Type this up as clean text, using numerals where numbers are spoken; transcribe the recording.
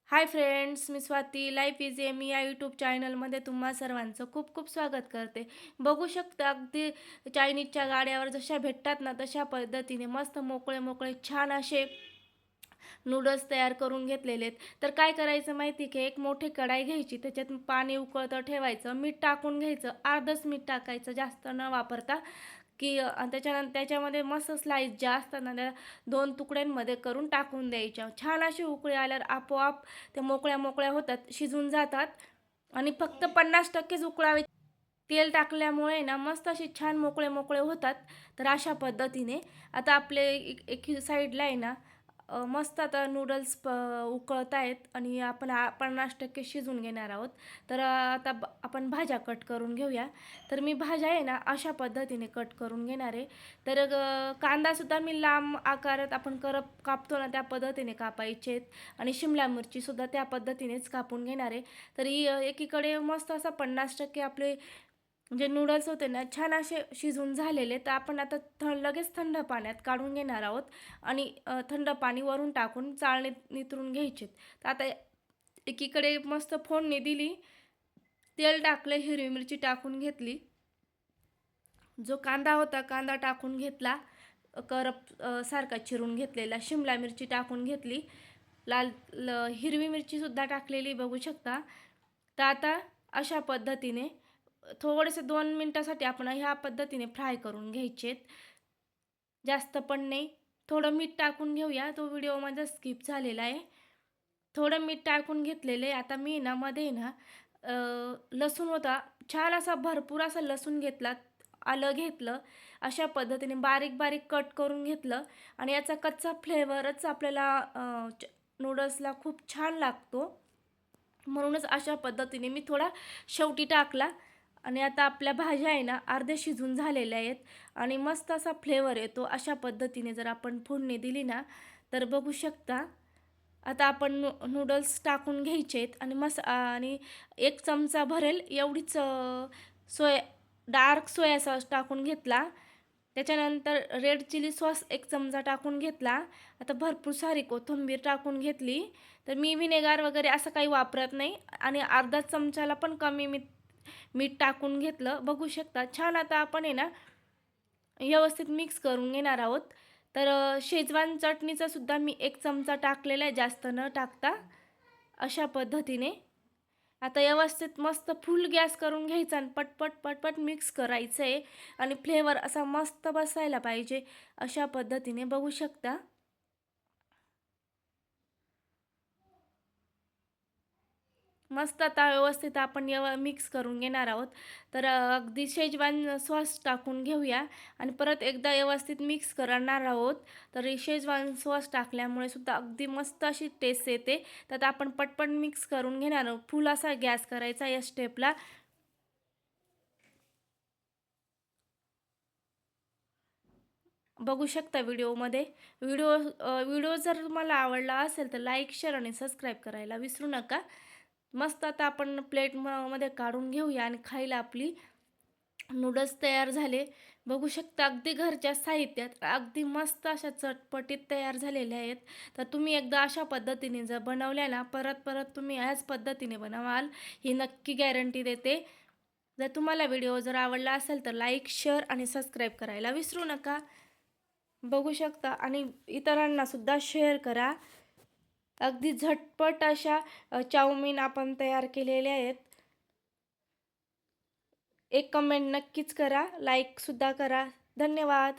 हाय friends, मी Swati. Life is एमी या यूट्यूब चॅनलमध्ये तुम्हा सर्वांचं खूप खूप स्वागत करते. बघू शकता अगदी चायनीजच्या गाड्यावर जशा भेटतात ना, तशा पद्धतीने मस्त मोकळे मोकळे छान असे नूडल्स तयार करून घेतलेले आहेत. तर काय करायचं माहिती आहे की एक मोठी कढाई घ्यायची, त्याच्यात पाणी उकळतं ठेवायचं, मीठ टाकून घ्यायचं, अर्धच मीठ टाकायचं जास्त न वापरता, की त्याच्यानंतर त्याच्यामध्ये मस्त स्लाईस ज्या असतात ना त्या 2 तुकड्यांमध्ये करून टाकून द्यायच्या. छान अशी उकळी आल्यावर आपोआप त्या मोकळ्या मोकळ्या होतात, शिजून जातात आणि फक्त 50%च उकळावे. तेल टाकल्यामुळे ना मस्त असे छान मोकळे मोकळे होतात. तर अशा पद्धतीने आता आपले एक साईडला आहे ना, मस्त आता नूडल्स उकळत आहेत आणि आपण 50% शिजून घेणार आहोत. तर आता आपण भाज्या कट करून घेऊया. तर मी भाज्या आहे ना अशा पद्धतीने कट करून घेणार आहे. तर कांदासुद्धा मी लांब आकारात आपण कापतो ना त्या पद्धतीने कापायचे आहेत आणि शिमला मिरचीसुद्धा त्या पद्धतीनेच कापून घेणार आहे. तर एकीकडे मस्त असा 50% आपले जे नूडल्स होते ना छान असे शिजून झालेले, तर आपण आता लगेच थंड पाण्यात काढून घेणार आहोत आणि थंड पाणी वरून टाकून चाळणीत नितरून घ्यायचे. तर आता एकीकडे मस्त फोडणी दिली, तेल टाकलं, हिरवी मिरची टाकून घेतली, जो कांदा होता कांदा टाकून घेतला, सारखा चिरून घेतलेला, शिमला मिरची टाकून घेतली, हिरवी मिरचीसुद्धा टाकलेली बघू शकता. तर आता अशा पद्धतीने थोडेसे 2 मिनटासाठी आपण ह्या पद्धतीने फ्राय करून घ्यायचेत. जास्त पण नाही. थोडं मीठ टाकून घेऊया. तो व्हिडिओ माझा स्किप झालेला आहे. थोडं मीठ टाकून घेतलेलं आहे. आता मी ना मध्ये ना लसूण होता. छान असा भरपूर असा लसूण घेतला. आलं घेतलं. अशा पद्धतीने बारीक-बारीक कट करून घेतलं आणि याचा कच्चा फ्लेवरच आपल्याला नूडल्सला खूप छान लागतो. म्हणूनच अशा पद्धतीने मी थोडा शेवटी टाकला आणि आता आपल्या भाज्या आहे ना अर्ध्या शिजून झालेल्या आहेत आणि मस्त असा फ्लेवर येतो. अशा पद्धतीने जर आपण फोडणी दिली ना, तर बघू शकता. आता आपण नूडल्स टाकून घ्यायचे आहेत आणि आणि 1 चमचा भरेल एवढीच सोया डार्क सोया सॉस टाकून घेतला. त्याच्यानंतर रेड चिली सॉस 1 चमचा टाकून घेतला. आता भरपूर सारी कोथिंबीर टाकून घेतली. तर मी व्हिनेगार वगैरे असं काही वापरत नाही आणि अर्धा चमचाला पण कमी मीठ टाकून घेतलं. बघू शकता. छान आता आपण आहे ना व्यवस्थित मिक्स करून घेणार आहोत. तर शेजवान चटणीचा सुद्धा मी 1 चमचा टाकलेला आहे, जास्त न टाकता. अशा पद्धतीने आता व्यवस्थित मस्त फुल गॅस करून घ्यायचा आणि पटपट पटपट मिक्स करायचं आहे आणि फ्लेवर असा मस्त बसायला पाहिजे. अशा पद्धतीने बघू शकता. मस्त आता व्यवस्थित आपण मिक्स करून घेणार आहोत. तर अगदी शेजवान सॉस टाकून घेऊया आणि परत एकदा व्यवस्थित मिक्स करणार आहोत. तर शेजवान सॉस टाकल्यामुळे सुद्धा अगदी मस्त अशी टेस्ट येते. तर आता आपण पटपट मिक्स करून घेणार आहोत. फुल असा गॅस करायचा या स्टेपला. बघू शकता व्हिडिओमध्ये. व्हिडिओ जर तुम्हाला आवडला असेल तर लाईक, शेअर आणि सबस्क्राईब करायला विसरू नका. मस्त आता आपण मध्ये काढून घेऊया आणि खायला आपली नूडल्स तयार झाले. बघू शकता अगदी घरच्या साहित्यात अगदी मस्त अशा चटपटीत तयार झालेल्या आहेत. तर तुम्ही एकदा अशा पद्धतीने जर बनवल्या ना, परत परत तुम्ही ह्याच पद्धतीने बनवाल, ही नक्की गॅरंटी देते. जर तुम्हाला व्हिडिओ जर आवडला असेल तर लाईक, शेअर आणि सबस्क्राईब करायला विसरू नका. बघू शकता आणि इतरांना सुद्धा शेअर करा. अगदी झटपट अशा चाऊमिन आपण तयार केलेल्या आहेत. एक कमेंट नक्कीच करा, लाईकसुद्धा करा. धन्यवाद.